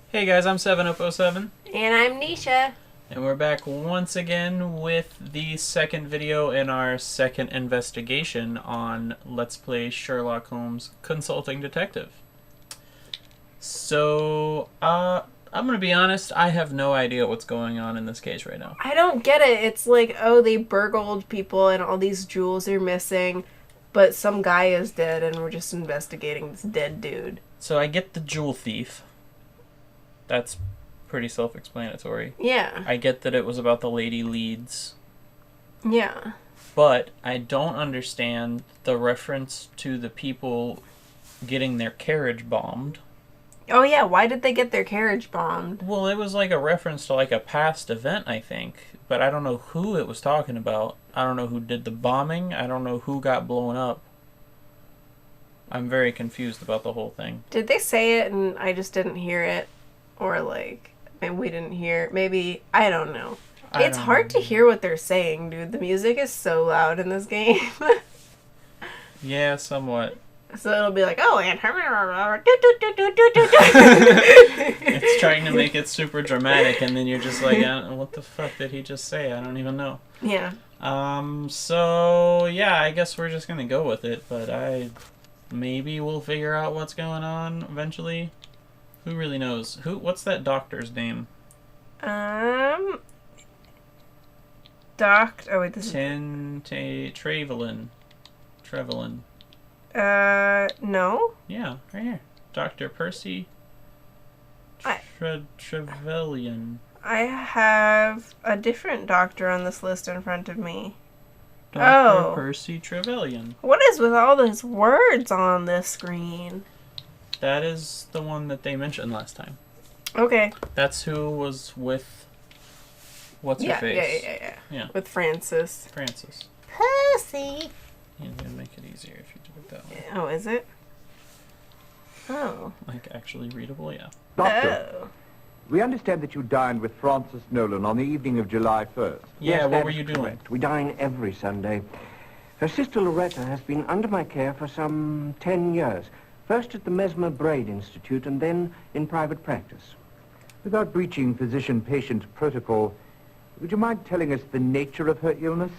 Hey guys, I'm 7up07, And I'm Nisha. and we're back once again with the second video in our second investigation on Let's Play Sherlock Holmes Consulting Detective. So, I'm gonna be honest, I have no idea what's going on in this case right now. I don't get it. It's like, oh, they burgled people and all these jewels are missing, but some guy is dead and we're just investigating this dead dude. So I get the jewel thief. That's pretty self-explanatory. Yeah. I get that it was about the Lady Leeds. Yeah. But I don't understand the reference to the people getting their carriage bombed. Oh, yeah. Why did they get their carriage bombed? Well, it was like a reference to like a past event, I think. But I don't know who it was talking about. I don't know who did the bombing. I don't know who got blown up. I'm very confused about the whole thing. Did they say it and I just didn't hear it? Or like, and we didn't hear. Maybe, I don't know. It's hard to hear what they're saying, dude. The music is so loud in this game. Yeah, somewhat. So it'll be like, oh, and It's trying to make it super dramatic, and then you're just like, what the fuck did he just say? I don't even know. Yeah. So, yeah, I guess we're just gonna go with it, but maybe we'll figure out what's going on eventually. Who really knows? What's that doctor's name? Oh wait, this is... Trevelyan. No? Yeah, right here. Dr. Percy Trevelyan. I have a different doctor on this list in front of me. Dr. Percy Trevelyan. What is with all these words on this screen? That is the one that they mentioned last time. Okay. That's who was with... What's her face? Yeah. With Francis. Percy. Yeah, I'm gonna make it easier if you do it that way. Oh, is it? Oh. Like, actually readable, yeah. Doctor, we understand that you dined with Francis Nolan on the evening of July 1st. Yeah, Yes, what were you that is doing? correct. We dine every Sunday. Her sister Loretta has been under my care for some 10 years. First at the Mesmer Braid Institute and then in private practice. Without breaching physician-patient protocol, would you mind telling us the nature of her illness?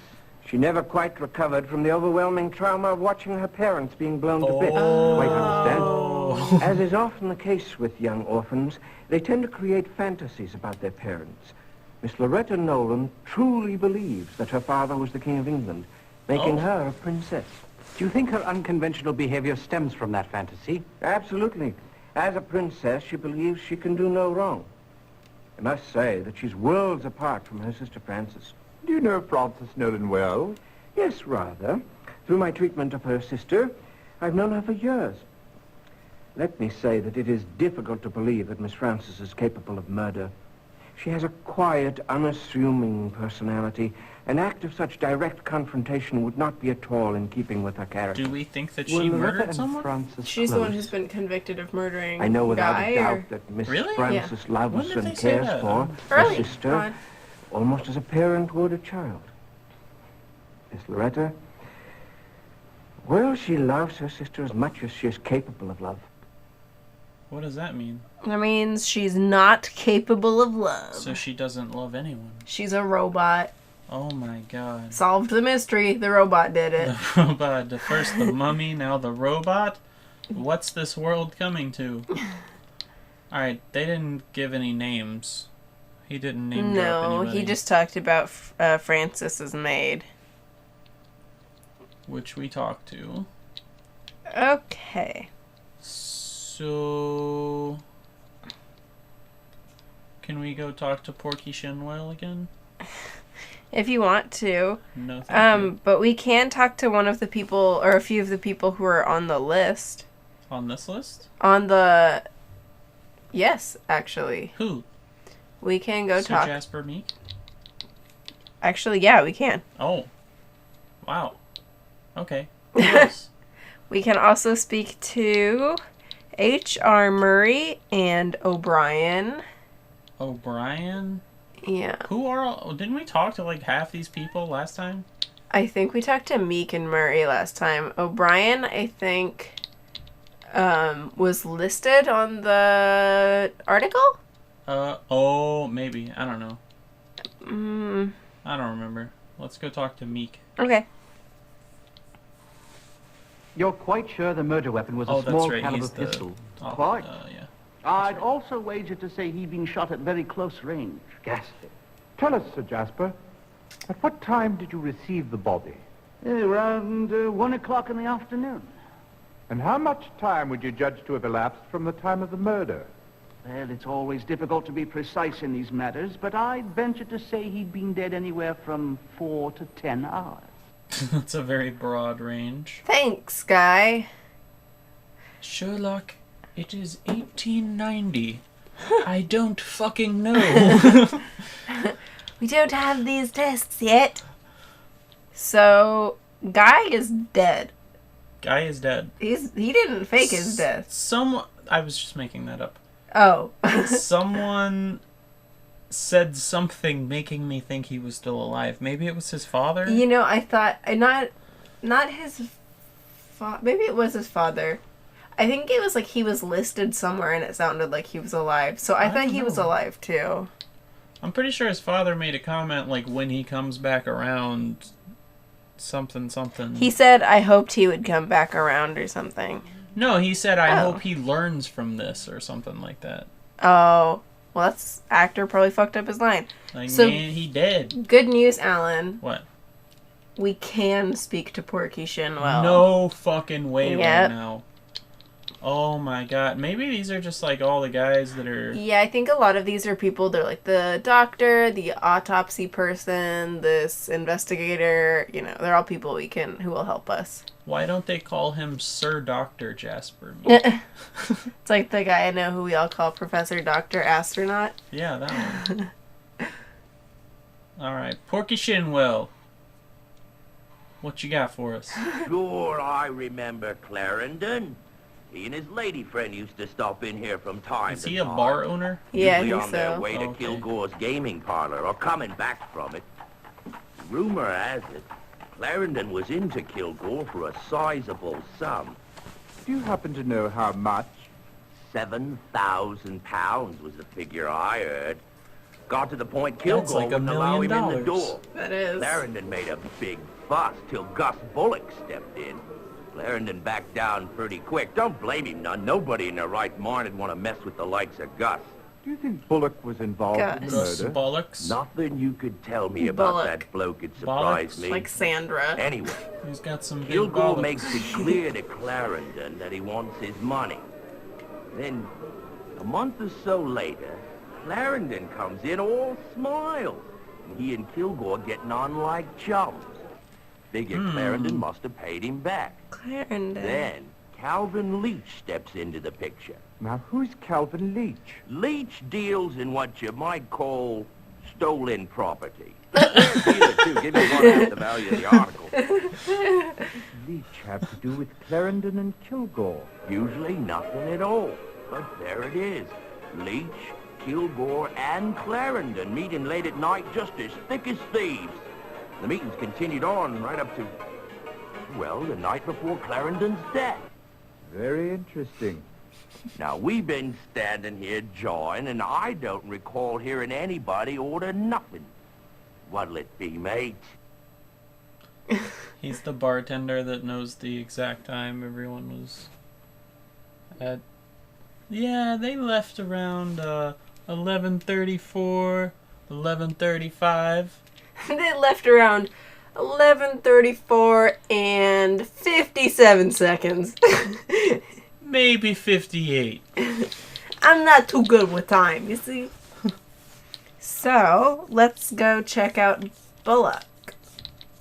She never quite recovered from the overwhelming trauma of watching her parents being blown to bits. Quite understand. As is often the case with young orphans, they tend to create fantasies about their parents. Miss Loretta Nolan truly believes that her father was the King of England, making her a princess. Do you think her unconventional behavior stems from that fantasy? Absolutely. As a princess, she believes she can do no wrong. I must say that she's worlds apart from her sister Frances. Do you know Frances Nolan well? Yes, rather. Through my treatment of her sister, I've known her for years. Let me say that it is difficult to believe that Miss Frances is capable of murder. She has a quiet, unassuming personality. An act of such direct confrontation would not be at all in keeping with her character. Do we think that she murdered someone? She's the one who's been convicted of murdering I know without Guy, a doubt that Miss Really? Frances When loves did they and say cares that? for her Early sister on. almost as a parent would a child. Miss Loretta, well, she loves her sister as much as she is capable of love. What does that mean? That means she's not capable of love. So she doesn't love anyone. She's a robot. Oh my god. Solved the mystery. The robot did it. The robot. First the mummy, now the robot? What's this world coming to? Alright, they didn't give any names. He didn't name drop No, anybody. he just talked about Francis's maid. Which we talked to. Okay. So... Can we go talk to Porky Shinwell again? If you want to. No, thank you. But we can talk to one of the people, or a few of the people who are on the list. On this list? On the... Yes, actually. Who? We can go Sir talk. Jasper Meek? Actually, yeah, we can. Oh. Wow. Okay. Who else? We can also speak to H.R. Murray and O'Brien. O'Brien? Yeah. Who are all... Didn't we talk to like half these people last time? I think we talked to Meek and Murray last time. O'Brien, I think... was listed on the article? Maybe. I don't know. I don't remember. Let's go talk to Meek. Okay. You're quite sure the murder weapon was a small caliber pistol? Quite. Yeah. I'd also wager to say he'd been shot at very close range. Ghastly. Tell us, Sir Jasper, at what time did you receive the body? Around 1 o'clock in the afternoon. And how much time would you judge to have elapsed from the time of the murder? Well, it's always difficult to be precise in these matters, but I'd venture to say he'd been dead anywhere from 4 to 10 hours. That's a very broad range. Thanks, Guy. Sherlock, it is 1890. I don't fucking know. We don't have these tests yet. So, Guy is dead. Guy is dead. He didn't fake his death. I was just making that up. Oh. Someone said something making me think he was still alive. Maybe it was his father? You know, I thought, not his father, maybe it was his father. I think it was like he was listed somewhere and it sounded like he was alive. So I thought he was alive too. I'm pretty sure his father made a comment like when he comes back around, something. He said, I hoped he would come back around or something. No, he said, I hope he learns from this or something like that. Oh. Well, that's actor probably fucked up his line. Like, so, man, he did. Good news, Alan. What? We can speak to Porky Shinwell. No fucking way right now. Oh my god. Maybe these are just like all the guys that are... Yeah, I think a lot of these are people. They're like the doctor, the autopsy person, this investigator. You know, they're all people who will help us. Why don't they call him Sir Dr. Jasper? It's like the guy I know who we all call Professor Dr. Astronaut. Yeah, that one. Alright, Porky Shinwell. What you got for us? Sure, I remember Clarendon. He and his lady friend used to stop in here from time to time. Is he a bar owner? Yeah, I Usually think on their so. way to Kilgore's gaming parlor or coming back from it. Rumor has it, Clarendon was into Kilgore for a sizable sum. Do you happen to know how much? £7,000 was the figure I heard. Got to the point Kilgore like wouldn't allow him in the door. That is. Clarendon made a big fuss till Gus Bullock stepped in. Clarendon backed down pretty quick. Don't blame him none. Nobody in their right mind would want to mess with the likes of Gus. Do you think Bullock was involved in the Gus murder? Bollocks. Nothing you could tell me about Bullock. that bloke would surprise Bollocks? me. Like Sandra. Anyway, He's got some big Kilgore bollocks. makes it clear to Clarendon that he wants his money. Then, a month or so later, Clarendon comes in all smiles. And he and Kilgore getting on like chums. Figure Clarendon must have paid him back. Clarendon. Then, Calvin Leach steps into the picture. Now, who's Calvin Leach? Leach deals in what you might call stolen property. Dealer, too. Give me one half the value of the article. Leach have to do with Clarendon and Kilgore. Usually nothing at all. But there it is. Leach, Kilgore, and Clarendon meeting late at night just as thick as thieves. The meetings continued on right up to, well, the night before Clarendon's death. Very interesting. Now, we've been standing here jawing, and I don't recall hearing anybody order nothing. What'll it be, mate? He's the bartender that knows the exact time everyone was at. Yeah, they left around 11:34, 11:35. They left around 11:34 and 57 seconds. Maybe 58. I'm not too good with time, you see. So, let's go check out Bullock.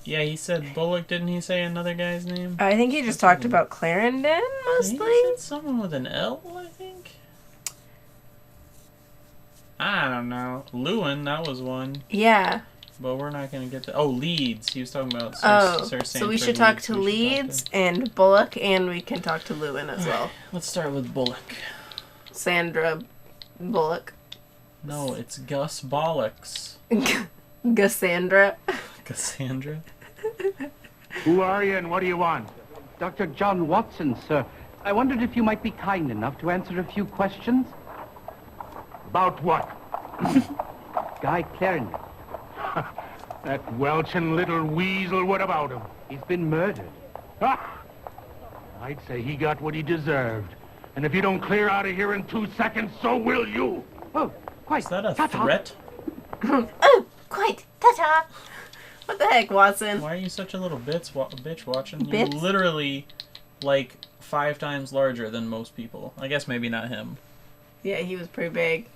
Yeah, he said Bullock. Didn't he say another guy's name? I think he just talked about Clarendon, mostly. He said someone with an L, I think. I don't know. Lewin, that was one. Yeah. But we're not going to get to... Oh, Leeds. He was talking about Sir Sanford so we should talk to Leeds and Bullock, and we can talk to Lewin as well. Let's start with Bullock. Sandra Bullock. No, it's Gus Bollocks. Cassandra. Cassandra? Who are you and what do you want? Dr. John Watson, sir. I wondered if you might be kind enough to answer a few questions. About what? Guy Clarendon. That welching little weasel, what about him? He's been murdered. Ah! I'd say he got what he deserved. And if you don't clear out of here in 2 seconds, so will you. Oh, quite. Is that a Ta-ta. threat? Oh, quite. Ta-ta. What the heck, Watson? Why are you such a little bitch, Watson? You're Bitch? literally, like, 5 times larger than most people. I guess maybe not him. Yeah, he was pretty big.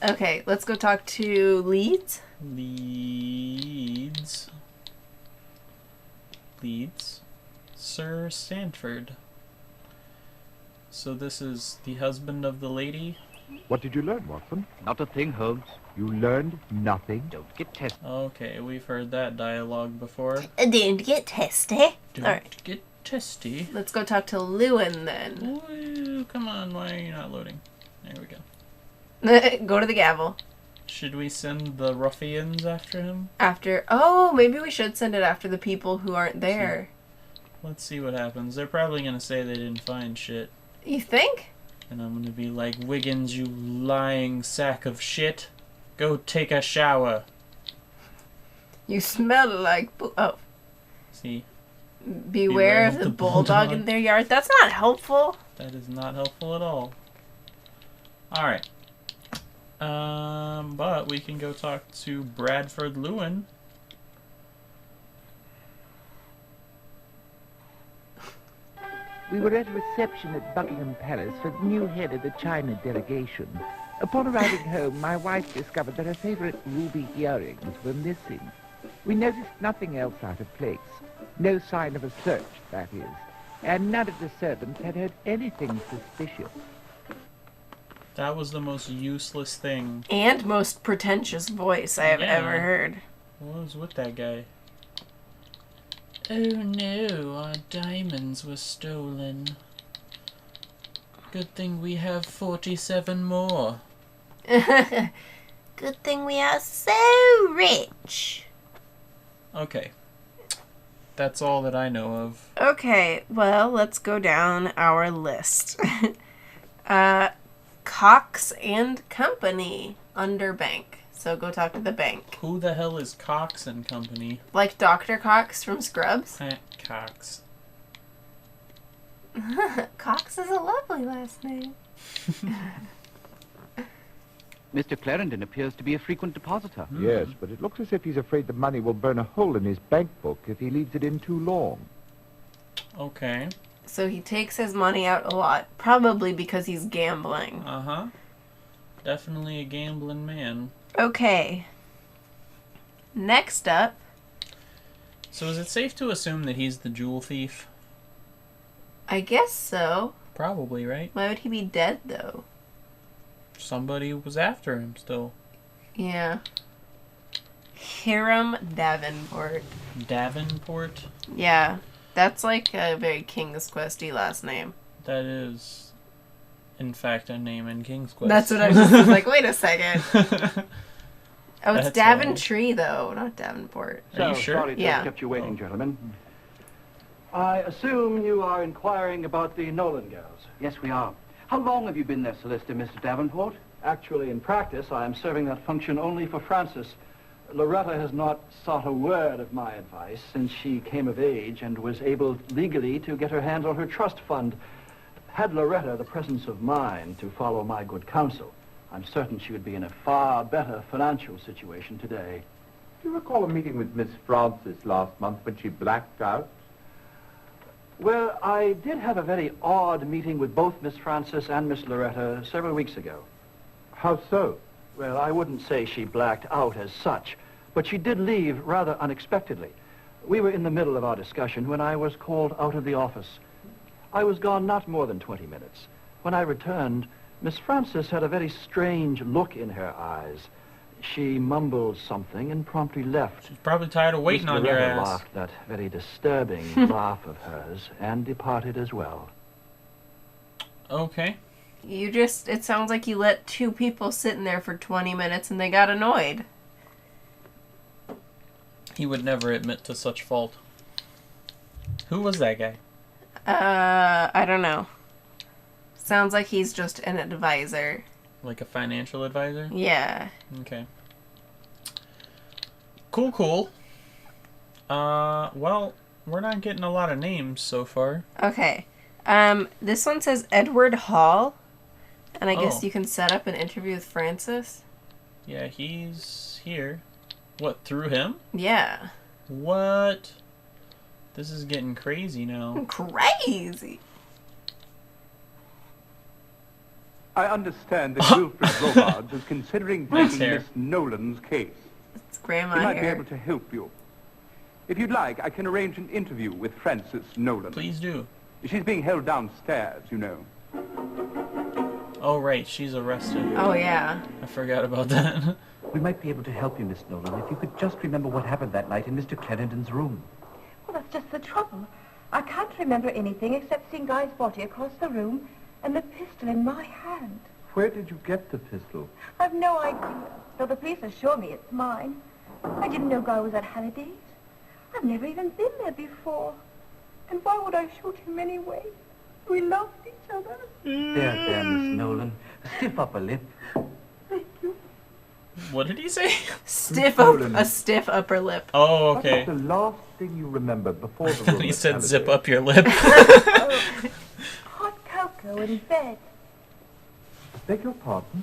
Okay, let's go talk to Leeds. Leeds. Sir Sandford. So this is the husband of the lady? What did you learn, Watson? Not a thing, Holmes. You learned nothing. Don't get tested. Okay, we've heard that dialogue before. Don't get testy. Don't Alright, get testy. let's go talk to Lewin then. Ooh, come on, why are you not loading? There we go. Go to the gavel. Should we send the ruffians after him? Oh, maybe we should send it after the people who aren't there. Let's see what happens. They're probably gonna say they didn't find shit. You think? And I'm gonna be like, Wiggins, you lying sack of shit. Go take a shower. You smell like oh. See, Beware of the bulldog in their yard. That's not helpful. that is not helpful at all. Alright. But we can go talk to Bradford Lewin. We were at a reception at Buckingham Palace for the new head of the China delegation. Upon arriving home, my wife discovered that her favorite ruby earrings were missing. We noticed nothing else out of place. No sign of a search, that is. And none of the servants had heard anything suspicious. That was the most useless thing. And most pretentious voice I have ever heard. What was with that guy? Oh no, our diamonds were stolen. Good thing we have 47 more. Good thing we are so rich. Okay. That's all that I know of. Okay, well, let's go down our list. Cox and Company under bank. So go talk to the bank. Who the hell is Cox and Company? Like Dr. Cox from Scrubs? Cox. Cox is a lovely last name. Mr. Clarendon appears to be a frequent depositor. Yes, but it looks as if he's afraid the money will burn a hole in his bank book if he leaves it in too long. Okay. So he takes his money out a lot, probably because he's gambling. Uh-huh. Definitely a gambling man. Okay. Next up. So is it safe to assume that he's the jewel thief? I guess so. Probably, right? Why would he be dead, though? Somebody was after him still. Yeah. Hiram Davenport. Davenport? Yeah. That's like a very King's Questy last name. That is, in fact, a name in King's Quest. That's what I was just like, wait a second. Oh, it's That's Daventry, though, not Davenport. Are you sure? Sorry to Yeah. have kept you waiting, gentlemen. I assume you are inquiring about the Nolan girls. Yes, we are. How long have you been their solicitor, Mr. Davenport? Actually, in practice, I am serving that function only for Frances. Loretta has not sought a word of my advice since she came of age and was able legally to get her hands on her trust fund. Had Loretta the presence of mind to follow my good counsel, I'm certain she would be in a far better financial situation today. Do you recall a meeting with Miss Frances last month when she blacked out? Well, I did have a very odd meeting with both Miss Frances and Miss Loretta several weeks ago. How so? Well, I wouldn't say she blacked out as such, but she did leave rather unexpectedly. We were in the middle of our discussion when I was called out of the office. I was gone not more than 20 minutes. When I returned, Miss Frances had a very strange look in her eyes. She mumbled something and promptly left. She's probably tired of waiting Miss on your Loretta ass. laughed that very disturbing laugh of hers and departed as well. Okay. It sounds like you let two people sit in there for 20 minutes and they got annoyed. He would never admit to such fault. Who was that guy? I don't know. Sounds like he's just an advisor. Like a financial advisor? Yeah. Okay. Cool. Well, we're not getting a lot of names so far. Okay. This one says Edward Hall. And I guess Oh. you can set up an interview with Francis. Yeah, he's here. What, through him? Yeah. What? This is getting crazy now. Crazy. I understand that Wilfred Robards is considering Nice taking hair. Miss Nolan's case. It's grandma He might be hair. able to help you. If you'd like, I can arrange an interview with Frances Nolan. Please do. She's being held downstairs, you know. Oh, right, she's arrested. Oh, yeah. I forgot about that. We might be able to help you, Miss Nolan, if you could just remember what happened that night in Mr. Clarendon's room. Well, that's just the trouble. I can't remember anything except seeing Guy's body across the room and the pistol in my hand. Where did you get the pistol? I've no idea, though the police assure me it's mine. I didn't know Guy was at Halliday's. I've never even been there before. And why would I shoot him anyway? We loved each other. There, Miss Nolan. Stiff upper lip. Thank you. What did he say? A stiff upper lip. Oh, What okay. is the last thing you remember before the room? He at said zip Halliday? up your lip. Hot cocoa in bed. Beg your pardon?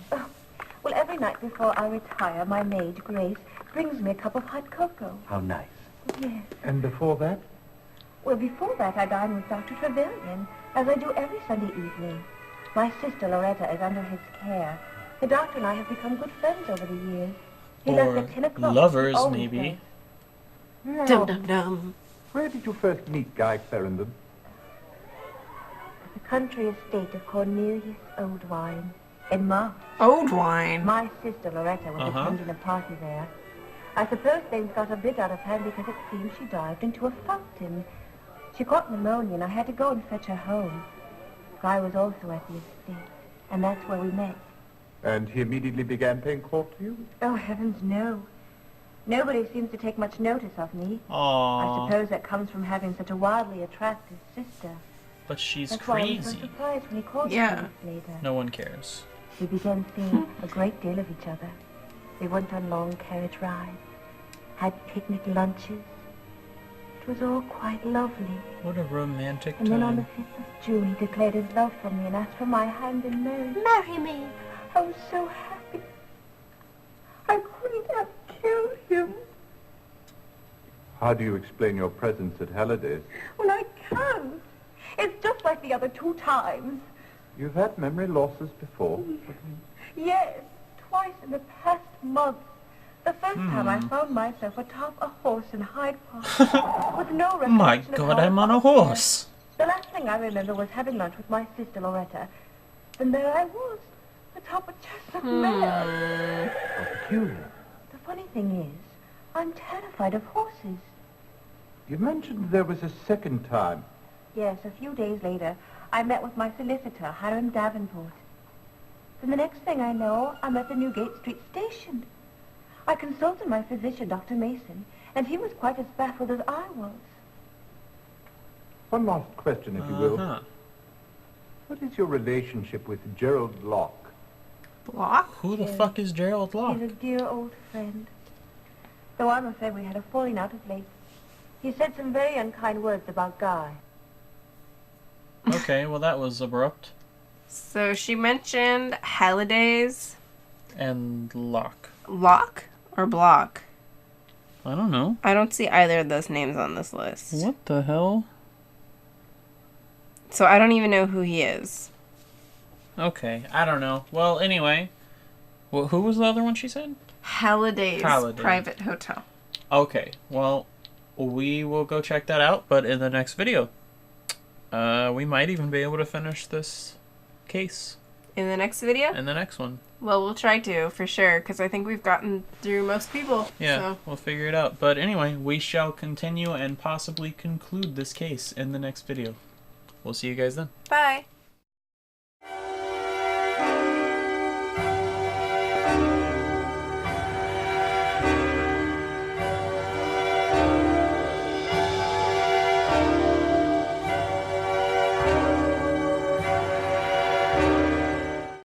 Well, every night before I retire, my maid, Grace, brings me a cup of hot cocoa. How nice. Yes. And before that? Well, before that, I dine with Dr. Trevelyan, as I do every Sunday evening. My sister, Loretta, is under his care. The doctor and I have become good friends over the years. He left Or at 10 o'clock. lovers, Always maybe. says. Dum No, dum dum. Where did you first meet Guy Clarendon? the country estate of Cornelius Oldwine in March. Old wine. My sister, Loretta, was attending a party there. I suppose things got a bit out of hand because it seems she dived into a fountain. She caught pneumonia and I had to go and fetch her home. Guy was also at the estate, and that's where we met. And he immediately began paying court to you? Oh, heavens, no. Nobody seems to take much notice of me. I Aww. suppose that comes from having such a wildly attractive sister. But she's That's why I was so crazy. surprised when he called Yeah. 2 weeks later. No one cares. We began seeing a great deal of each other. We went on long carriage rides, had picnic lunches. It was all quite lovely. What a romantic And then on the time. 5th of June, he declared his love for me and asked for my hand in marriage. Marry me. I was so happy. I couldn't have killed him. How do you explain your presence at Halliday's? Well, I can't. It's just like the other 2 times. You've had memory losses before. Yes, twice in the past month. The first time I found myself atop a horse in Hyde Park with no recollection My of God, how I I'm on a got there. horse. The last thing I remember was having lunch with my sister Loretta. And there I was, atop a chestnut mare. How peculiar. The funny thing is, I'm terrified of horses. You mentioned there was a second time. Yes, a few days later, I met with my solicitor, Hiram Davenport. Then the next thing I know, I'm at the Newgate Street station. I consulted my physician, Dr. Mason, and he was quite as baffled as I was. One last question, if you will. Uh-huh. What is your relationship with Gerald Locke? Block? Who the Yes. fuck is Gerald Locke? He's a dear old friend. Though I'm afraid we had a falling out of late. He said some very unkind words about Guy. Okay, well that was abrupt. So she mentioned Halliday's. And Locke. Lock or Block? I don't know. I don't see either of those names on this list. What the hell? So I don't even know who he is. Okay, I don't know. Well, anyway. Well, who was the other one she said? Halliday's Halliday. private hotel. Okay, well, we will go check that out, but in the next video. We might even be able to finish this case In the next video? in the next one. Well, we'll try to, for sure, because I think we've gotten through most people. Yeah, So. we'll figure it out. But anyway, we shall continue and possibly conclude this case in the next video. We'll see you guys then. Bye.